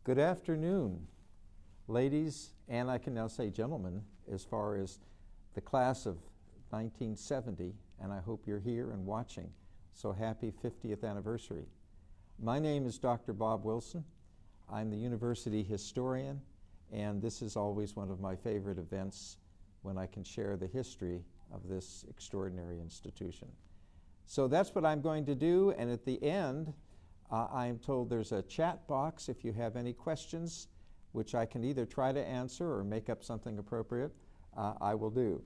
Good afternoon, ladies, and I can now say gentlemen, as far as the class of 1970, and I hope you're here and watching. So happy 50th anniversary. My name is Dr. Bob Wilson. I'm the university historian, and this is always one of my favorite events when I can share the history of this extraordinary institution. So that's what I'm going to do, and at the end, I'm told there's a chat box if you have any questions, which I can either try to answer or make up something appropriate. I will do.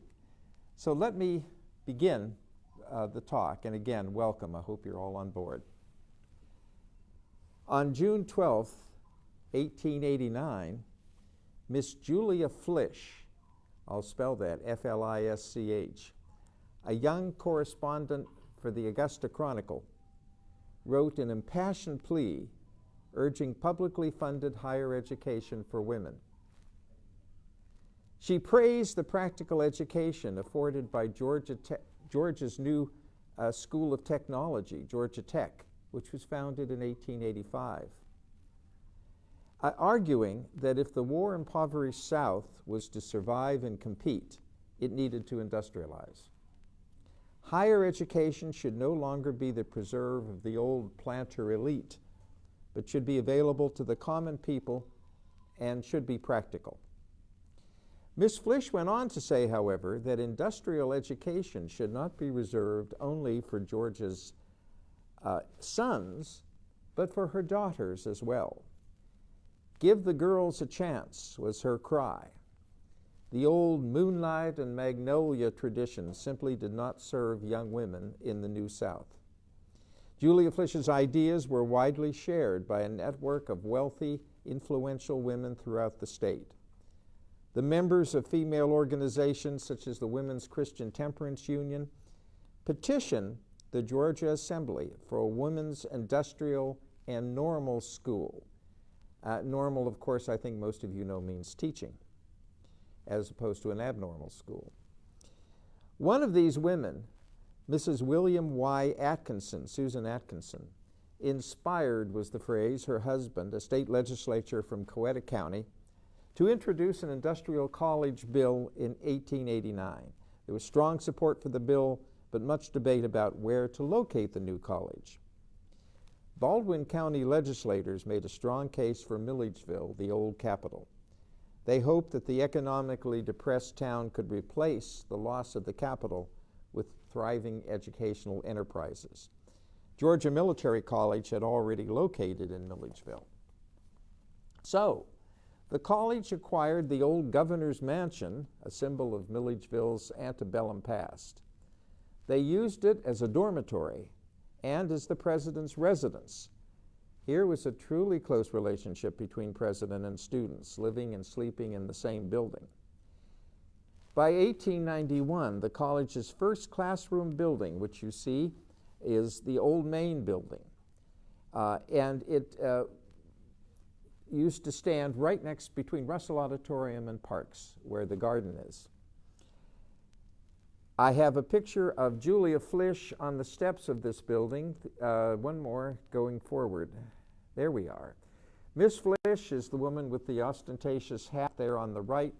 So let me begin the talk, and again, welcome. I hope you're all on board. On June 12th, 1889, Miss Julia Flisch, I'll spell that, F-L-I-S-C-H, a young correspondent for the Augusta Chronicle, wrote an impassioned plea urging publicly funded higher education for women. She praised the practical education afforded by Georgia's new School of Technology, Georgia Tech, which was founded in 1885, arguing that if the war-impoverished South was to survive and compete, it needed to industrialize. Higher education should no longer be the preserve of the old planter elite, but should be available to the common people and should be practical. Ms. Flisch went on to say, however, that industrial education should not be reserved only for Georgia's sons, but for her daughters as well. Give the girls a chance was her cry. The old moonlight and magnolia tradition simply did not serve young women in the New South. Julia Flisch's ideas were widely shared by a network of wealthy, influential women throughout the state. The members of female organizations such as the Women's Christian Temperance Union petitioned the Georgia Assembly for a women's industrial and normal school. Normal, of course, I think most of you know means teaching, as opposed to an abnormal school. One of these women, Mrs. William Y. Atkinson, Susan Atkinson, inspired, was the phrase, her husband, a state legislature from CoEd County, to introduce an industrial college bill in 1889. There was strong support for the bill, but much debate about where to locate the new college. Baldwin County legislators made a strong case for Milledgeville, the old capital. They hoped that the economically depressed town could replace the loss of the capital with thriving educational enterprises. Georgia Military College had already located in Milledgeville. So, the college acquired the old governor's mansion, a symbol of Milledgeville's antebellum past. They used it as a dormitory and as the president's residence. Here was a truly close relationship between president and students, living and sleeping in the same building. By 1891, the college's first classroom building, which you see, is the old main building. And it used to stand right next between Russell Auditorium and Parks, where the garden is. I have a picture of Julia Flisch on the steps of this building. One more going forward. There we are. Miss Flisch is the woman with the ostentatious hat there on the right,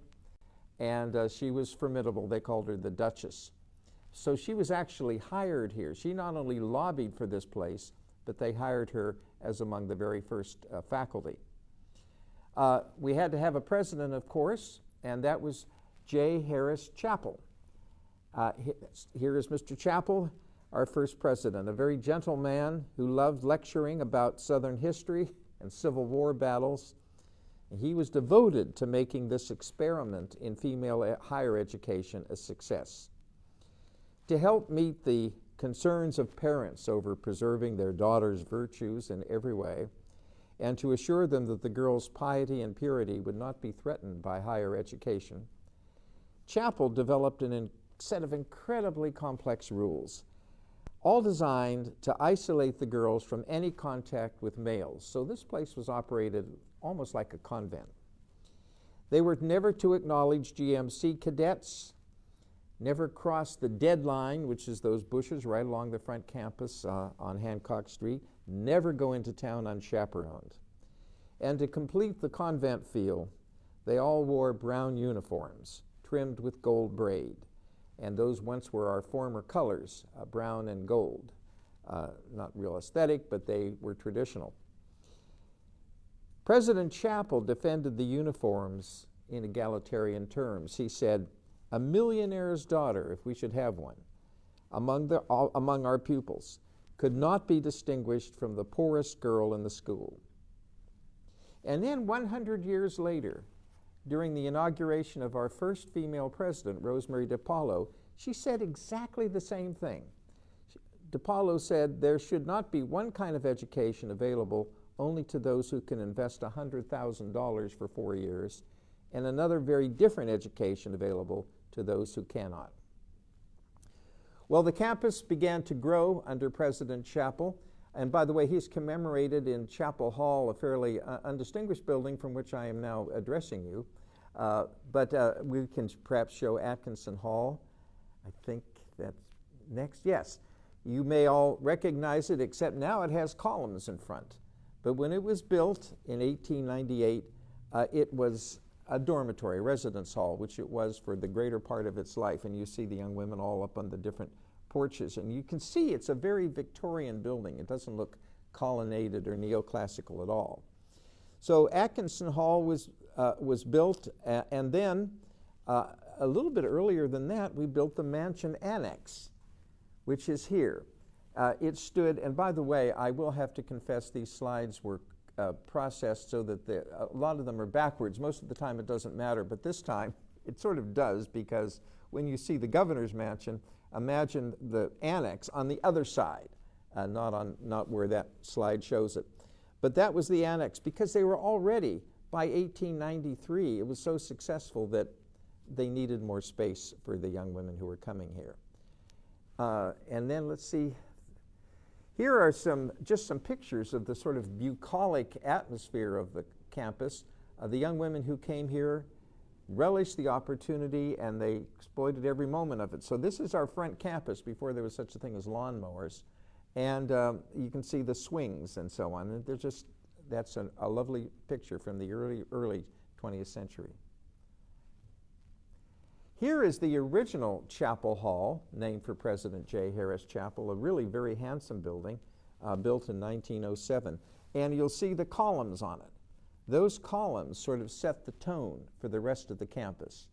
and she was formidable. They called her the Duchess. So she was actually hired here. She not only lobbied for this place, but they hired her as among the very first faculty. We had to have a president, of course, and that was J. Harris Chappell. Here is Mr. Chappell, our first president, a very gentle man who loved lecturing about Southern history and Civil War battles. He was devoted to making this experiment in female higher education a success. To help meet the concerns of parents over preserving their daughters' virtues in every way, and to assure them that the girls' piety and purity would not be threatened by higher education, Chappell developed a set of incredibly complex rules, all designed to isolate the girls from any contact with males. So this place was operated almost like a convent. They were never to acknowledge GMC cadets, never cross the deadline, which is those bushes right along the front campus on Hancock Street, never go into town unchaperoned. And to complete the convent feel, they all wore brown uniforms trimmed with gold braid. And those once were our former colors, brown and gold. Not real aesthetic, but they were traditional. President Chappell defended the uniforms in egalitarian terms. He said, "A millionaire's daughter, if we should have one, among our pupils, could not be distinguished from the poorest girl in the school." And then 100 years later, during the inauguration of our first female president, Rosemary DiPaolo, she said exactly the same thing. DiPaolo said, "There should not be one kind of education available only to those who can invest $100,000 for 4 years, and another very different education available to those who cannot." Well, the campus began to grow under President Chappell. And by the way, he's commemorated in Chapel Hall, a fairly undistinguished building from which I am now addressing you. But we can perhaps show Atkinson Hall. I think that's next. Yes. You may all recognize it, except now it has columns in front. But when it was built in 1898, it was a dormitory, a residence hall, which it was for the greater part of its life. And you see the young women all up on the different porches. And you can see it's a very Victorian building. It doesn't look colonnaded or neoclassical at all. So Atkinson Hall was built, and then a little bit earlier than that, we built the Mansion Annex, which is here. It stood, and by the way, I will have to confess these slides were processed so that a lot of them are backwards. Most of the time it doesn't matter, but this time it sort of does, because when you see the governor's mansion, imagine the annex on the other side, not where that slide shows it. But that was the annex, because they were already, by 1893, it was so successful that they needed more space for the young women who were coming here. And then let's see. Here are just some pictures of the sort of bucolic atmosphere of the campus. The young women who came here relished the opportunity, and they exploited every moment of it. So this is our front campus before there was such a thing as lawnmowers. And you can see the swings and so on. And that's a lovely picture from the early 20th century. Here is the original Chapel Hall, named for President J. Harris Chapel, a really very handsome building, built in 1907. And you'll see the columns on it. Those columns sort of set the tone for the rest of the campus.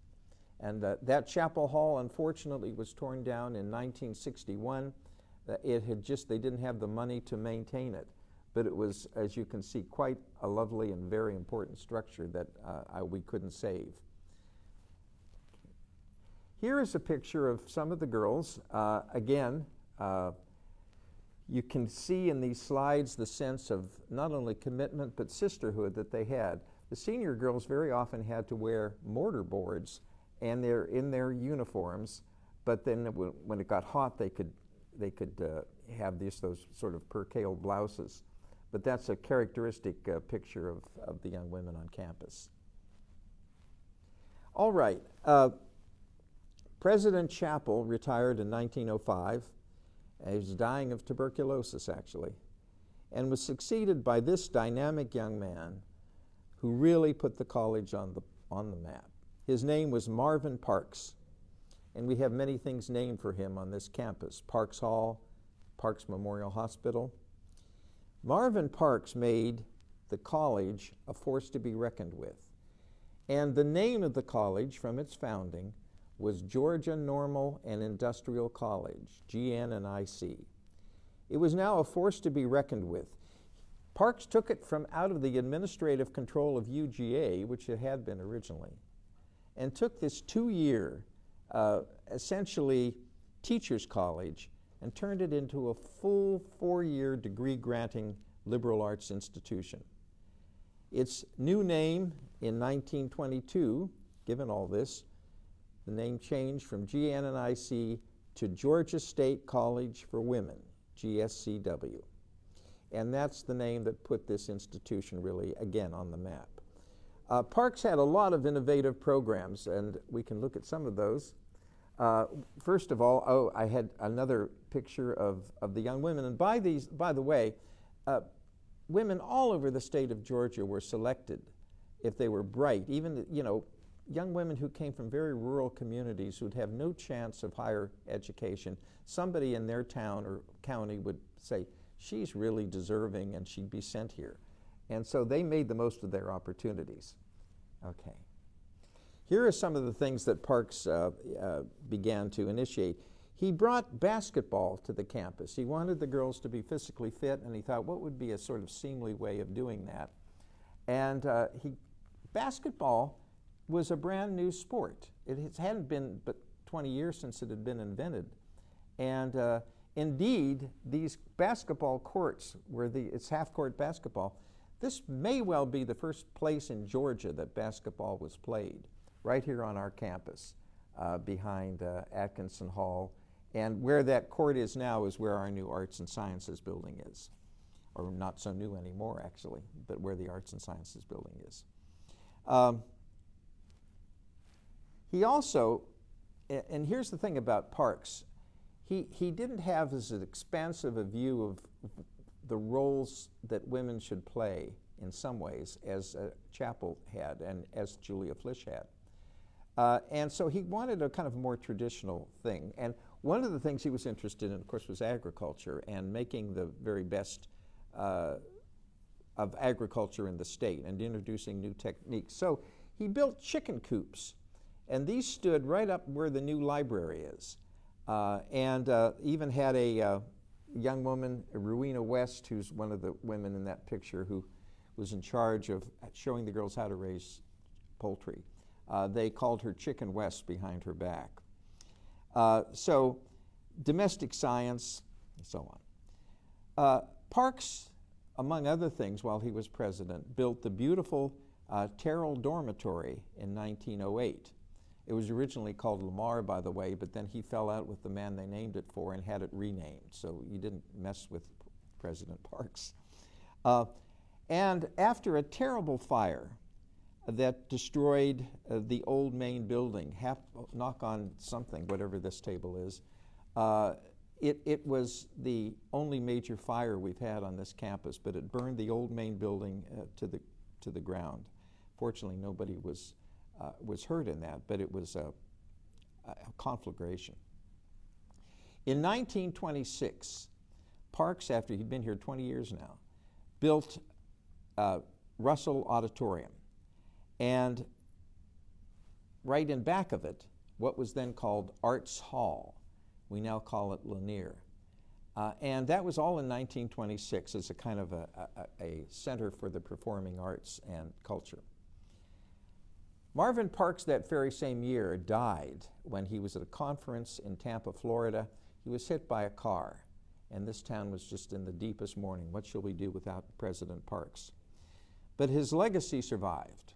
And that Chapel Hall, unfortunately, was torn down in 1961. They didn't have the money to maintain it. But it was, as you can see, quite a lovely and very important structure that we couldn't save. Here is a picture of some of the girls. Again, you can see in these slides the sense of not only commitment but sisterhood that they had. The senior girls very often had to wear mortar boards, and they're in their uniforms, but then when it got hot, they could have those sort of percale blouses. But that's a characteristic picture of the young women on campus. All right. President Chappell retired in 1905. He was dying of tuberculosis, actually, and was succeeded by this dynamic young man who really put the college on the map. His name was Marvin Parks, and we have many things named for him on this campus: Parks Hall, Parks Memorial Hospital. Marvin Parks made the college a force to be reckoned with, and the name of the college from its founding was Georgia Normal and Industrial College, GN&IC. It was now a force to be reckoned with. Parks took it from out of the administrative control of UGA, which it had been originally, and took this 2-year, essentially teacher's college, and turned it into a full 4-year degree-granting liberal arts institution. Its new name in 1922, given all this, the name changed from GN&IC to Georgia State College for Women, GSCW. And that's the name that put this institution really, again, on the map. Parks had a lot of innovative programs, and we can look at some of those. First of all, I had another picture of the young women. And by the way, women all over the state of Georgia were selected if they were bright, even, young women who came from very rural communities who'd have no chance of higher education. Somebody in their town or county would say, she's really deserving and she'd be sent here. And so they made the most of their opportunities. Okay. Here are some of the things that Parks began to initiate. He brought basketball to the campus. He wanted the girls to be physically fit, and he thought, what would be a sort of seemly way of doing that? And basketball was a brand new sport. It hadn't been but 20 years since it had been invented. And indeed, these basketball courts, it's half-court basketball, this may well be the first place in Georgia that basketball was played, right here on our campus, behind Atkinson Hall. And where that court is now is where our new Arts and Sciences building is. Or not so new anymore, actually, but where the Arts and Sciences building is. He also, and here's the thing about Parks, he didn't have as expansive a view of the roles that women should play in some ways as Chappell had and as Julia Flisch had. And so he wanted a kind of more traditional thing. And one of the things he was interested in, of course, was agriculture and making the very best of agriculture in the state and introducing new techniques. So he built chicken coops, and these stood right up where the new library is. And even had a young woman, Rowena West, who's one of the women in that picture, who was in charge of showing the girls how to raise poultry. They called her Chicken West behind her back. So domestic science, and so on. Parks, among other things, while he was president, built the beautiful Terrell Dormitory in 1908. It was originally called Lamar, by the way, but then he fell out with the man they named it for and had it renamed, so you didn't mess with President Parks. And after a terrible fire that destroyed the old main building, knock on something, whatever this table is, it was the only major fire we've had on this campus, but it burned the old main building to the ground. Fortunately, nobody was hurt in that, but it was a conflagration. In 1926, Parks, after he'd been here 20 years now, built Russell Auditorium. And right in back of it, what was then called Arts Hall. We now call it Lanier. And that was all in 1926 as a kind of a center for the performing arts and culture. Marvin Parks that very same year died when he was at a conference in Tampa, Florida. He was hit by a car, and this town was just in the deepest mourning. What shall we do without President Parks? But his legacy survived.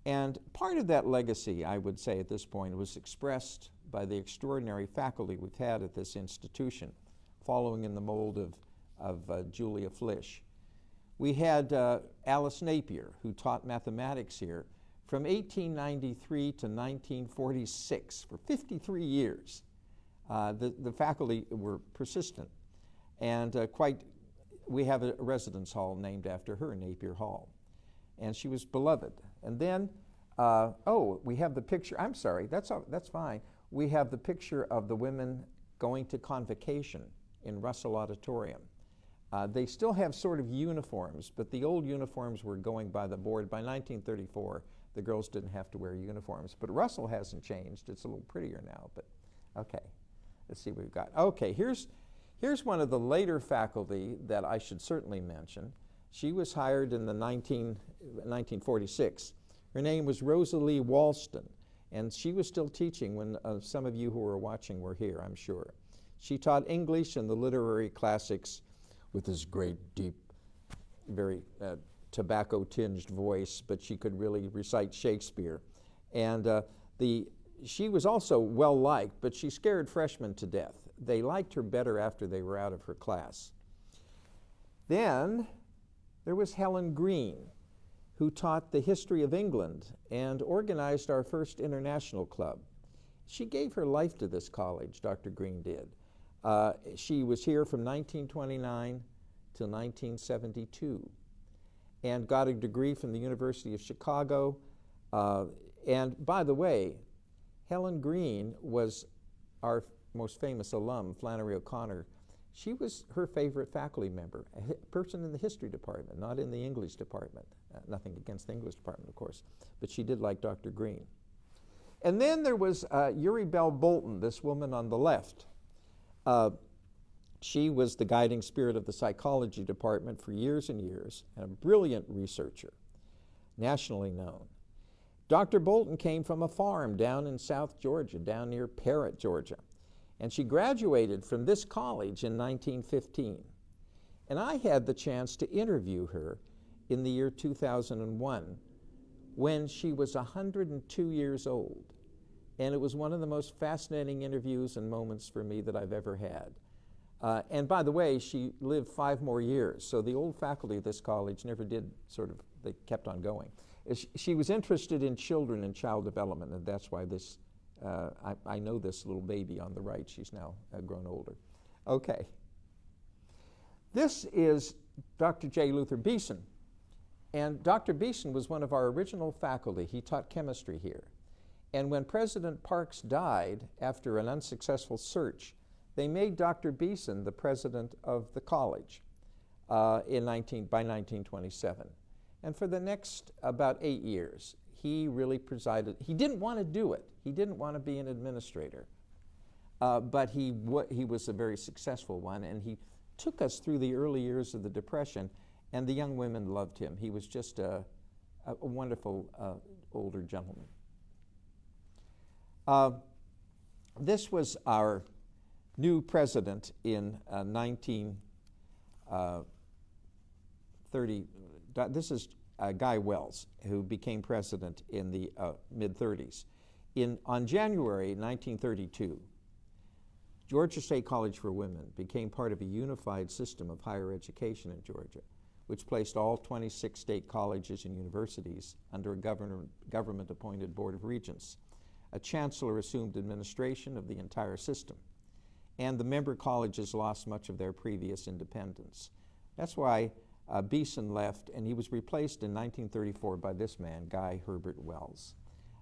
And part of that legacy, I would say at this point, was expressed by the extraordinary faculty we've had at this institution, following in the mold of Julia Flisch. We had Alice Napier, who taught mathematics here from 1893 to 1946, for 53 years. The faculty were persistent, and we have a residence hall named after her, Napier Hall. And she was beloved. And then, we have the picture, I'm sorry, that's fine. We have the picture of the women going to convocation in Russell Auditorium. They still have sort of uniforms, but the old uniforms were going by the board. By 1934, the girls didn't have to wear uniforms. But Russell hasn't changed. It's a little prettier now, but okay. Let's see what we've got. Okay, here's one of the later faculty that I should certainly mention. She was hired in the 1946. Her name was Rosalie Walston, and she was still teaching when some of you who were watching were here, I'm sure. She taught English and the literary classics with this great, deep, very tobacco-tinged voice, but she could really recite Shakespeare. And she was also well-liked, but she scared freshmen to death. They liked her better after they were out of her class. Then there was Helen Green, who taught the history of England and organized our first international club. She gave her life to this college, Dr. Green did. She was here from 1929 till 1972 and got a degree from the University of Chicago. And by the way, Helen Green was our most famous alum, Flannery O'Connor. She was her favorite faculty member, a person in the history department, not in the English department. Nothing against the English department, of course, but she did like Dr. Green. And then there was Uri Bell Bolton, this woman on the left. She was the guiding spirit of the psychology department for years and years, and a brilliant researcher, nationally known. Dr. Bolton came from a farm down in South Georgia, down near Parrott, Georgia. And she graduated from this college in 1915. And I had the chance to interview her in the year 2001 when she was 102 years old. And it was one of the most fascinating interviews and moments for me that I've ever had. And by the way, she lived 5 more years. So the old faculty of this college never did they kept on going. She was interested in children and child development, and that's why this, I know this little baby on the right. She's now grown older. Okay. This is Dr. J. Luther Beeson. And Dr. Beeson was one of our original faculty. He taught chemistry here. And when President Parks died after an unsuccessful search, they made Dr. Beeson the president of the college by 1927. And for the next about 8 years, he really presided. He didn't want to do it. He didn't want to be an administrator. But he was a very successful one, and he took us through the early years of the Depression, and the young women loved him. He was just a wonderful older gentleman. This was our new president in 1930. This is Guy Wells, who became president in the mid-30s. On January 1932, Georgia State College for Women became part of a unified system of higher education in Georgia, which placed all 26 state colleges and universities under a government-appointed Board of Regents. A chancellor assumed administration of the entire system, and the member colleges lost much of their previous independence. That's why Beeson left, and he was replaced in 1934 by this man, Guy Herbert Wells.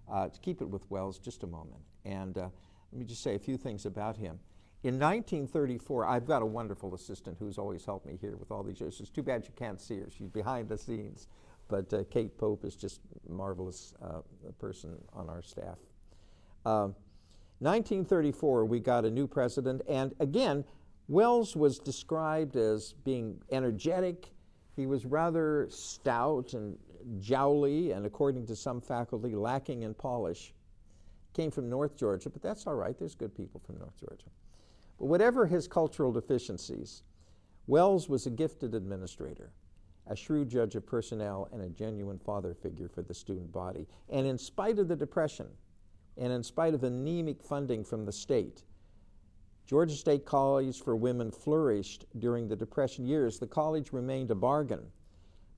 To keep it with Wells, just a moment. And let me just say a few things about him. In 1934, I've got a wonderful assistant who's always helped me here with all these issues. It's too bad you can't see her. She's behind the scenes. But Kate Pope is just a marvelous person on our staff. 1934, we got a new president. And again, Wells was described as being energetic. He was rather stout and jowly, and according to some faculty, lacking in polish. Came from North Georgia, but that's all right. There's good people from North Georgia. But whatever his cultural deficiencies, Wells was a gifted administrator, a shrewd judge of personnel, and a genuine father figure for the student body. And in spite of the Depression, and in spite of anemic funding from the state, Georgia State College for Women flourished during the Depression years. The college remained a bargain.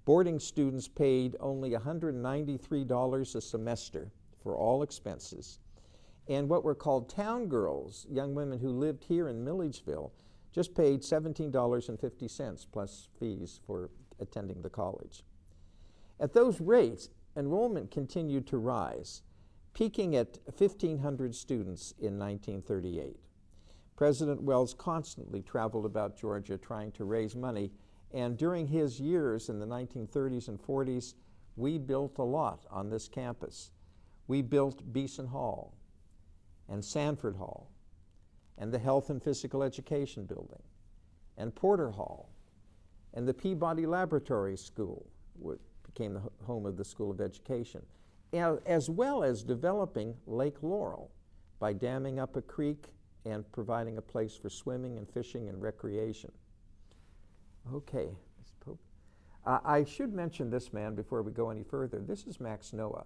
Boarding students paid only $193 a semester for all expenses. And what were called town girls, young women who lived here in Milledgeville, just paid $17.50 plus fees for attending the college. At those rates, enrollment continued to rise, peaking at 1,500 students in 1938. President Wells constantly traveled about Georgia trying to raise money, and during his years in the 1930s and 40s, we built a lot on this campus. We built Beeson Hall and Sanford Hall and the Health and Physical Education Building and Porter Hall and the Peabody Laboratory School, which became the home of the School of Education, as well as developing Lake Laurel by damming up a creek and providing a place for swimming and fishing and recreation. Okay, Ms. Pope. I should mention this man before we go any further. This is Max Noah,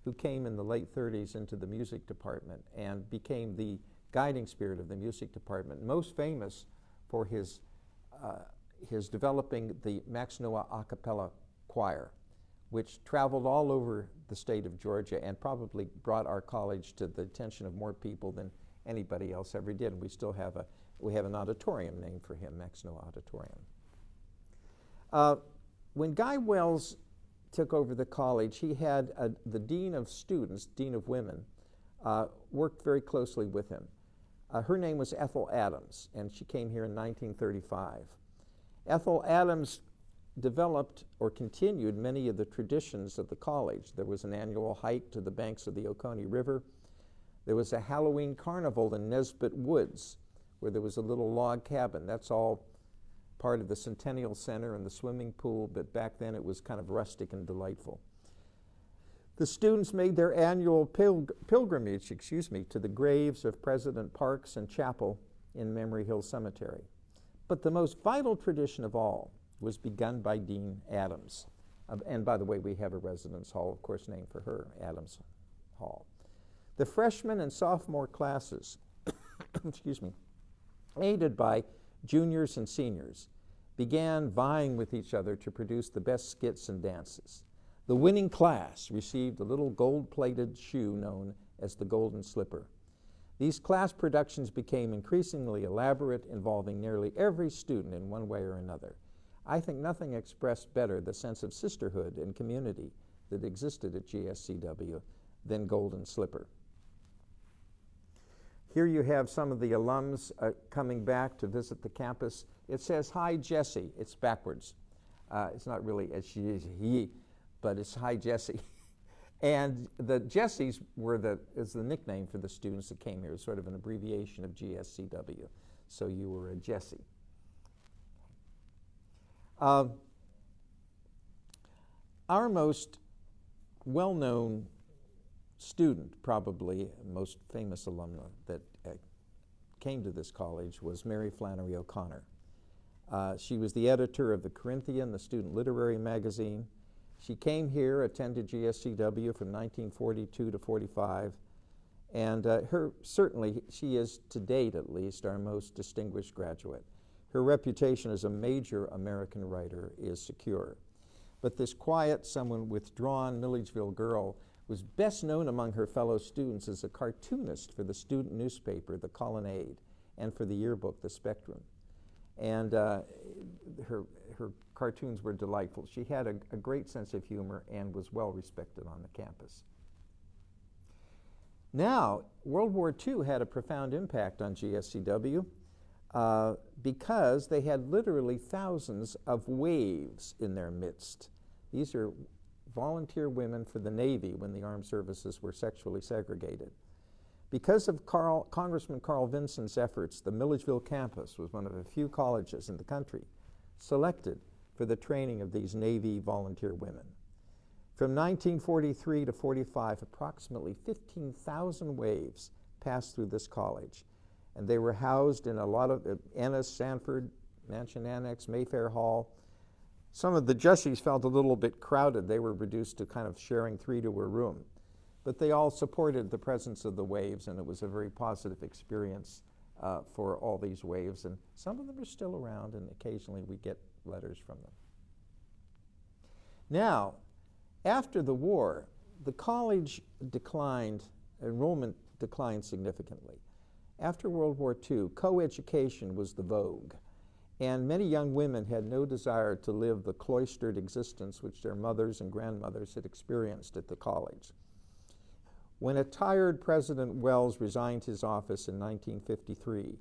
who came in the late 30s into the music department and became the guiding spirit of the music department, most famous for his developing the Max Noah a cappella choir, which traveled all over the state of Georgia and probably brought our college to the attention of more people than anybody else ever did. And we still have an auditorium named for him, Max Noah Auditorium. When Guy Wells took over the college, he had the dean of students, dean of women, worked very closely with him. Her name was Ethel Adams, and she came here in 1935. Ethel Adams developed or continued many of the traditions of the college. There was an annual hike to the banks of the Oconee River. There was a Halloween carnival in Nesbitt Woods, where there was a little log cabin. That's all part of the Centennial Center and the swimming pool, but back then it was kind of rustic and delightful. The students made their annual pilgrimage, to the graves of President Parks and Chapel in Memory Hill Cemetery. But the most vital tradition of all was begun by Dean Adams. And by the way, we have a residence hall, of course, named for her, Adams Hall. The freshman and sophomore classes, aided by juniors and seniors, began vying with each other to produce the best skits and dances. The winning class received a little gold-plated shoe known as the Golden Slipper. These class productions became increasingly elaborate, involving nearly every student in one way or another. I think nothing expressed better the sense of sisterhood and community that existed at GSCW than Golden Slipper. Here you have some of the alums coming back to visit the campus. It says, "Hi, Jesse." It's backwards. It's not really as she is he, but it's "Hi, Jesse." And the Jessies is the nickname for the students that came here. It's sort of an abbreviation of GSCW. So you were a Jessie. Our most well-known student, probably most famous alumna that came to this college, was Mary Flannery O'Connor. She was the editor of the Corinthian, the student literary magazine. She came here, attended GSCW from 1942 to 45, and certainly she is, to date at least, our most distinguished graduate. Her reputation as a major American writer is secure. But this quiet, somewhat withdrawn Milledgeville girl was best known among her fellow students as a cartoonist for the student newspaper, The Colonnade, and for the yearbook, The Spectrum. And her cartoons were delightful. She had a great sense of humor and was well respected on the campus. Now, World War II had a profound impact on GSCW because they had literally thousands of waves in their midst. These are volunteer women for the Navy when the armed services were sexually segregated. Because of Congressman Carl Vinson's efforts, the Milledgeville campus was one of the few colleges in the country selected for the training of these Navy volunteer women. From 1943 to 45, approximately 15,000 waves passed through this college, and they were housed in a lot of Ennis, Sanford, Mansion Annex, Mayfair Hall. Some of the Jessies felt a little bit crowded. They were reduced to kind of sharing 3 to a room. But they all supported the presence of the waves, and it was a very positive experience for all these waves. And some of them are still around, and occasionally we get letters from them. Now, after the war, the college declined, enrollment declined significantly. After World War II, coeducation was the vogue, and many young women had no desire to live the cloistered existence which their mothers and grandmothers had experienced at the college. When a tired President Wells resigned his office in 1953,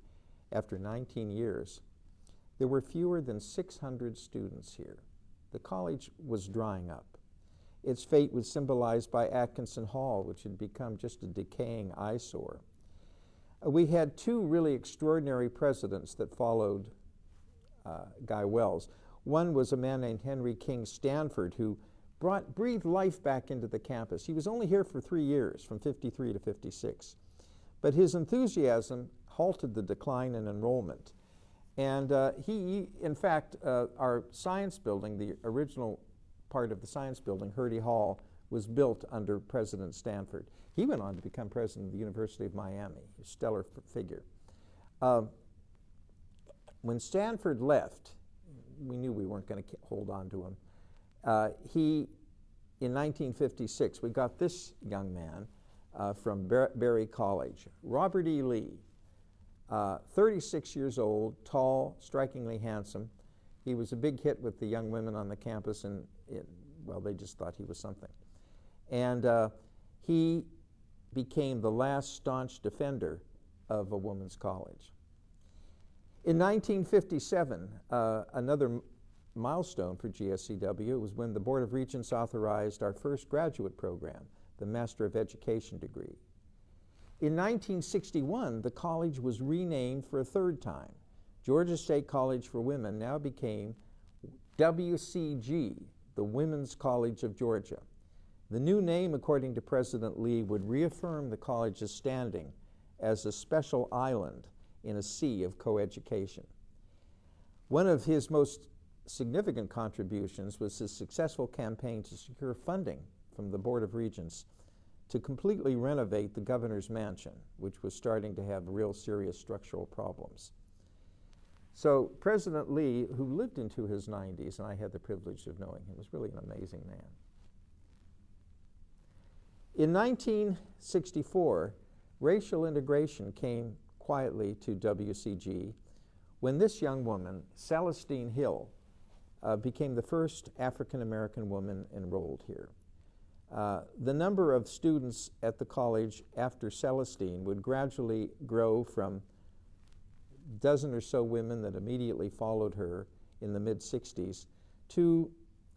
after 19 years, there were fewer than 600 students here. The college was drying up. Its fate was symbolized by Atkinson Hall, which had become just a decaying eyesore. We had 2 really extraordinary presidents that followed Guy Wells. One was a man named Henry King Stanford, who breathed life back into the campus. He was only here for 3 years, from 53 to 56. But his enthusiasm halted the decline in enrollment. And in fact, our science building, the original part of the science building, Hurdy Hall, was built under President Stanford. He went on to become president of the University of Miami, a stellar figure. When Stanford left, we knew we weren't going to hold on to him. In 1956, we got this young man from Berry College, Robert E. Lee, 36 years old, tall, strikingly handsome. He was a big hit with the young women on the campus, and well, they just thought he was something. And he became the last staunch defender of a women's college. In 1957, another milestone for GSCW was when the Board of Regents authorized our first graduate program, the Master of Education degree. In 1961, the college was renamed for a third time. Georgia State College for Women now became WCG, the Women's College of Georgia. The new name, according to President Lee, would reaffirm the college's standing as a special island in a sea of coeducation. One of his most significant contributions was his successful campaign to secure funding from the Board of Regents to completely renovate the governor's mansion, which was starting to have real serious structural problems. So President Lee, who lived into his 90s, and I had the privilege of knowing him, was really an amazing man. In 1964, racial integration came quietly to WCG when this young woman, Celestine Hill, became the first African-American woman enrolled here. The number of students at the college after Celestine would gradually grow from a dozen or so women that immediately followed her in the mid-60s to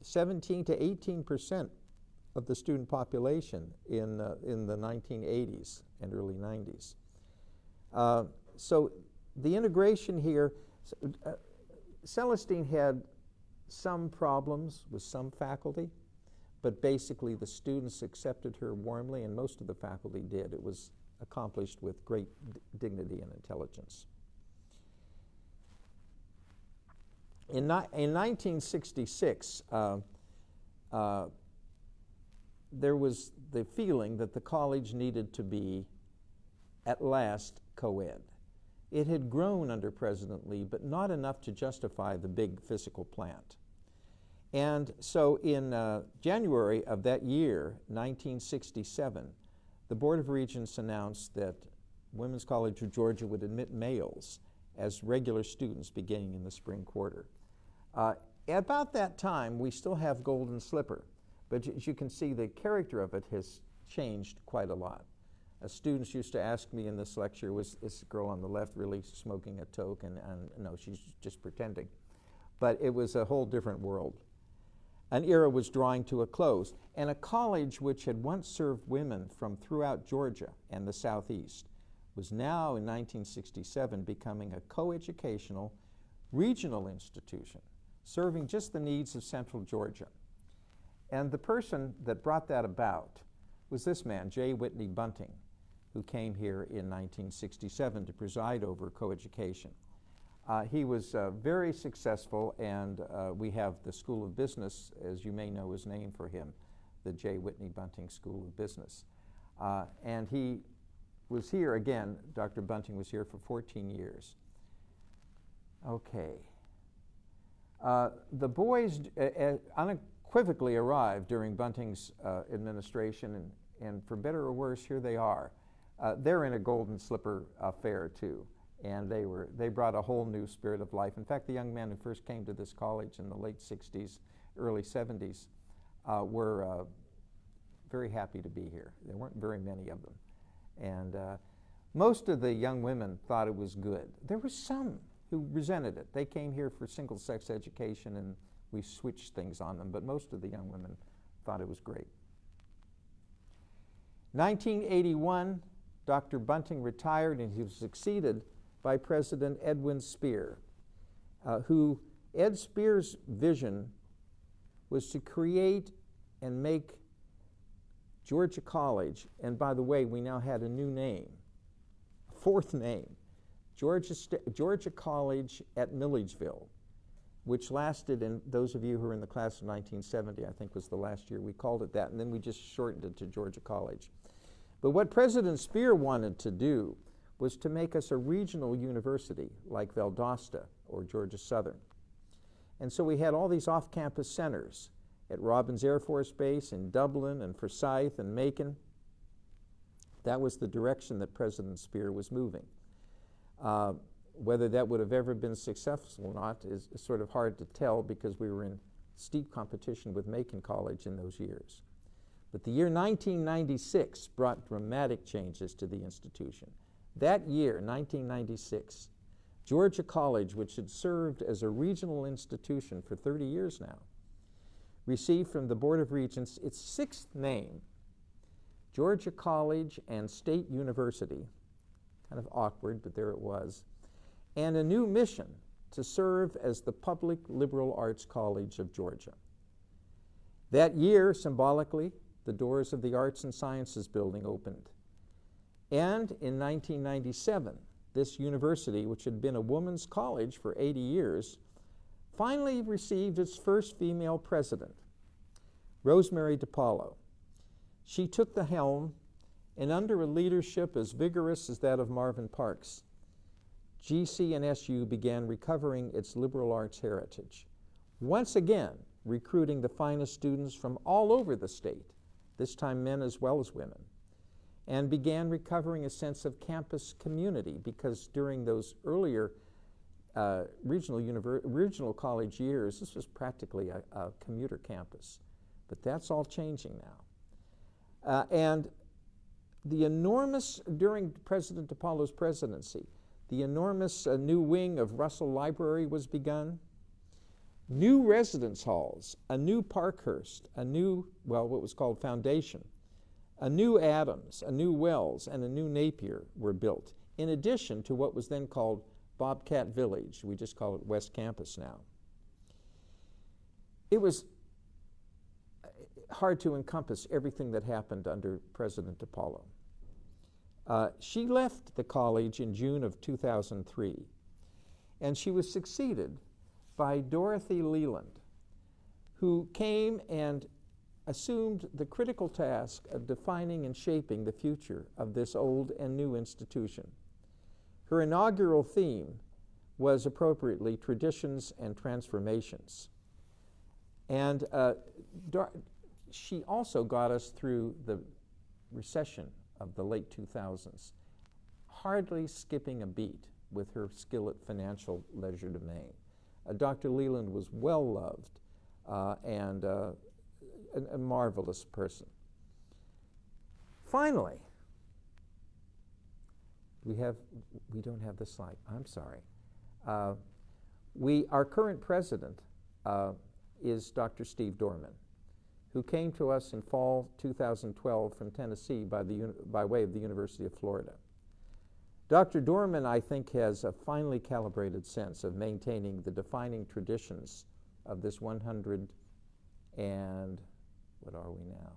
17 to 18% of the student population in the 1980s and early 90s. So the integration here, Celestine had some problems with some faculty, but basically the students accepted her warmly, and most of the faculty did. It was accomplished with great dignity and intelligence. In 1966, there was the feeling that the college needed to be, at last, co-ed. It had grown under President Lee, but not enough to justify the big physical plant. And so in January of that year, 1967, the Board of Regents announced that Women's College of Georgia would admit males as regular students beginning in the spring quarter. At about that time, we still have Golden Slipper, but as you can see, the character of it has changed quite a lot. Students used to ask me in this lecture, was this girl on the left really smoking a toke? And no, she's just pretending. But it was a whole different world. An era was drawing to a close, and a college which had once served women from throughout Georgia and the Southeast was now, in 1967, becoming a coeducational regional institution, serving just the needs of Central Georgia. And the person that brought that about was this man, J. Whitney Bunting, who came here in 1967 to preside over coeducation. He was very successful, and we have the School of Business, as you may know, is named for him, the J. Whitney Bunting School of Business. And he was here, again, Dr. Bunting was here for 14 years. Okay. The boys unequivocally arrived during Bunting's administration, and for better or worse, here they are. They're in a Golden Slipper affair too, and they brought a whole new spirit of life. In fact, the young men who first came to this college in the late 60s, early 70s, were very happy to be here. There weren't very many of them, and most of the young women thought it was good. There were some who resented it. They came here for single-sex education, and we switched things on them, but most of the young women thought it was great. 1981, Dr. Bunting retired, and he was succeeded by President Edwin Spear, who Ed Spear's vision was to create and make Georgia College, and by the way, we now had a new name, a fourth name, Georgia College at Milledgeville, which lasted, and those of you who are in the class of 1970, I think was the last year we called it that, and then we just shortened it to Georgia College. But what President Spear wanted to do was to make us a regional university like Valdosta or Georgia Southern. And so we had all these off-campus centers at Robbins Air Force Base, in Dublin, and Forsyth, and Macon. That was the direction that President Spear was moving. Whether that would have ever been successful or not is sort of hard to tell because we were in steep competition with Macon College in those years. But the year 1996 brought dramatic changes to the institution. That year, 1996, Georgia College, which had served as a regional institution for 30 years now, received from the Board of Regents its sixth name, Georgia College and State University, kind of awkward, but there it was, and a new mission to serve as the public liberal arts college of Georgia. That year, symbolically, the doors of the Arts and Sciences building opened. And in 1997, this university, which had been a women's college for 80 years, finally received its first female president, Rosemary DiPaolo. She took the helm, and under a leadership as vigorous as that of Marvin Parks, GC&SU began recovering its liberal arts heritage, once again recruiting the finest students from all over the state, this time men as well as women, and began recovering a sense of campus community because during those earlier regional college years, this was practically a commuter campus. But that's all changing now. And the enormous, during President DiPaolo's presidency, the enormous new wing of Russell Library was begun. New residence halls, a new Parkhurst, a new, well, what was called Foundation, a new Adams, a new Wells, and a new Napier were built, in addition to what was then called Bobcat Village. We just call it West Campus now. It was hard to encompass everything that happened under President DiPaolo. She left the college in June of 2003, and she was succeeded by Dorothy Leland, who came and assumed the critical task of defining and shaping the future of this old and new institution. Her inaugural theme was appropriately traditions and transformations. And she also got us through the recession of the late 2000s, hardly skipping a beat with her skill at financial legerdemain. Dr. Leland was well loved and a marvelous person. Finally, we don't have the slide. I'm sorry. Our current president is Dr. Steve Dorman, who came to us in fall 2012 from Tennessee by way of the University of Florida. Dr. Dorman, I think, has a finely calibrated sense of maintaining the defining traditions of this 100 and, what are we now?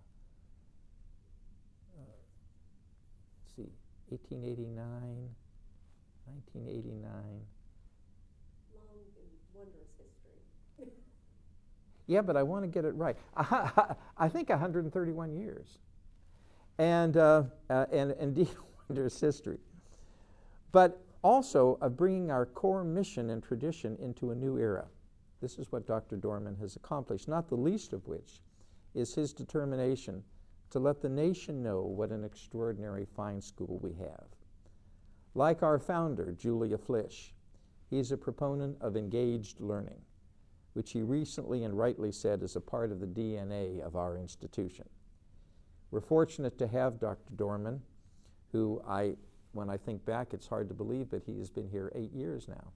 Let's see, 1889, 1989. Long and wondrous history. Yeah, but I want to get it right. I think 131 years. And indeed, wondrous history. But also of bringing our core mission and tradition into a new era. This is what Dr. Dorman has accomplished, not the least of which is his determination to let the nation know what an extraordinary fine school we have. Like our founder, Julia Flisch, he's a proponent of engaged learning, which he recently and rightly said is a part of the DNA of our institution. We're fortunate to have Dr. Dorman, who when I think back, it's hard to believe, but he has been here 8 years now.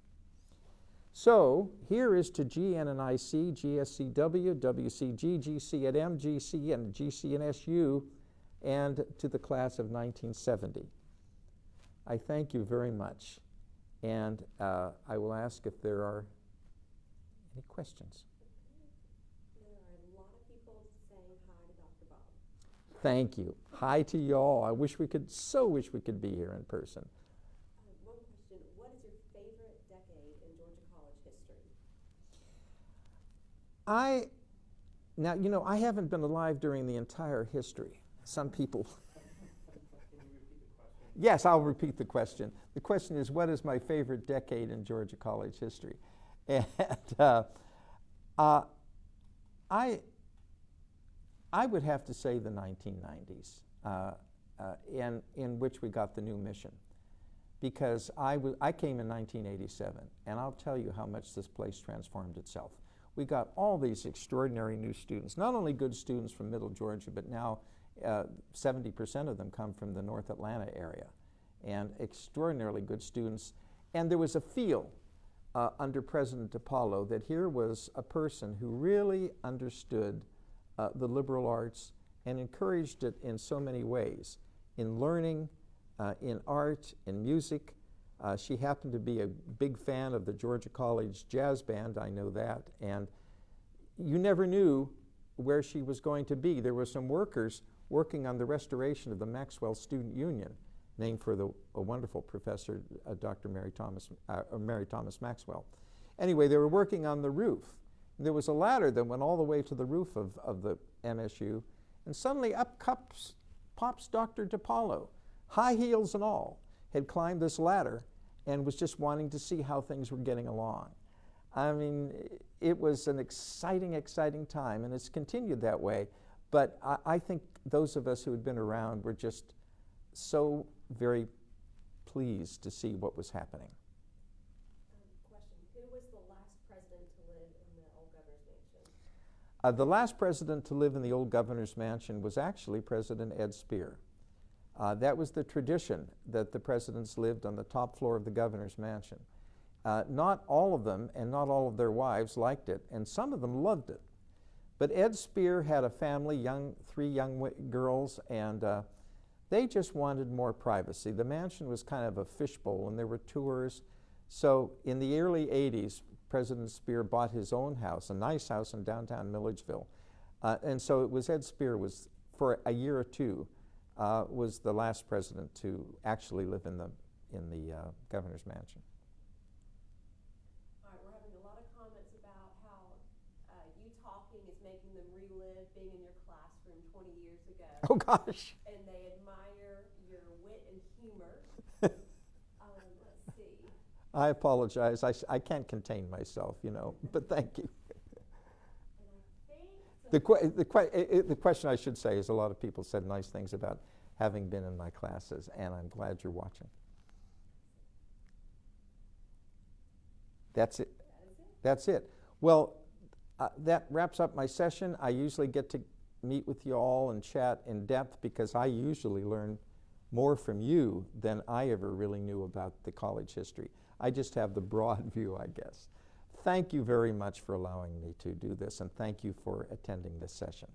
So here is to GN&IC, GSCW, WCG, GC&M, GC, and GC&SU, and to the class of 1970. I thank you very much, and I will ask if there are any questions. There are a lot of people saying hi to Dr. Bob. Thank you. Hi to y'all. I wish we could be here in person. One question, what is your favorite decade in Georgia College history? I haven't been alive during the entire history. Some people. Can you repeat the question? Yes, I'll repeat the question. The question is, what is my favorite decade in Georgia College history? And I would have to say the 1990s, in which we got the new mission. because I came in 1987, and I'll tell you how much this place transformed itself. We got all these extraordinary new students, not only good students from Middle Georgia, but now 70% of them come from the North Atlanta area, and extraordinarily good students. And there was a feel under President DiPaolo that here was a person who really understood the liberal arts and encouraged it in so many ways, in learning, in art, in music. She happened to be a big fan of the Georgia College Jazz Band, I know that, and you never knew where she was going to be. There were some workers working on the restoration of the Maxwell Student Union, named for a wonderful professor, Dr. Mary Thomas Maxwell. Anyway, they were working on the roof. There was a ladder that went all the way to the roof of the MSU, and suddenly up pops Dr. DiPaolo, high heels and all, had climbed this ladder and was just wanting to see how things were getting along. I mean, it was an exciting, exciting time, and it's continued that way. But I think those of us who had been around were just so very pleased to see what was happening. Question, who was the last president to live in the old governor's mansion? The last president to live in the old governor's mansion was actually President Ed Spear. That was the tradition, that the presidents lived on the top floor of the governor's mansion. Not all of them and not all of their wives liked it, and some of them loved it. But Ed Spear had a family, three young girls, and they just wanted more privacy. The mansion was kind of a fishbowl, and there were tours. So in the early 80s, President Spear bought his own house, a nice house in downtown Milledgeville. And so it was Ed Spear was, for a year or two, was the last president to actually live in the governor's mansion. All right, we're having a lot of comments about how you talking is making them relive being in your classroom 20 years ago. Oh gosh. And they admire your wit and humor. Let's see. I apologize. I can't contain myself, you know, but thank you. The question I should say is a lot of people said nice things about having been in my classes, and I'm glad you're watching. That's it. That's it. Well, that wraps up my session. I usually get to meet with you all and chat in depth because I usually learn more from you than I ever really knew about the college history. I just have the broad view, I guess. Thank you very much for allowing me to do this, and thank you for attending this session.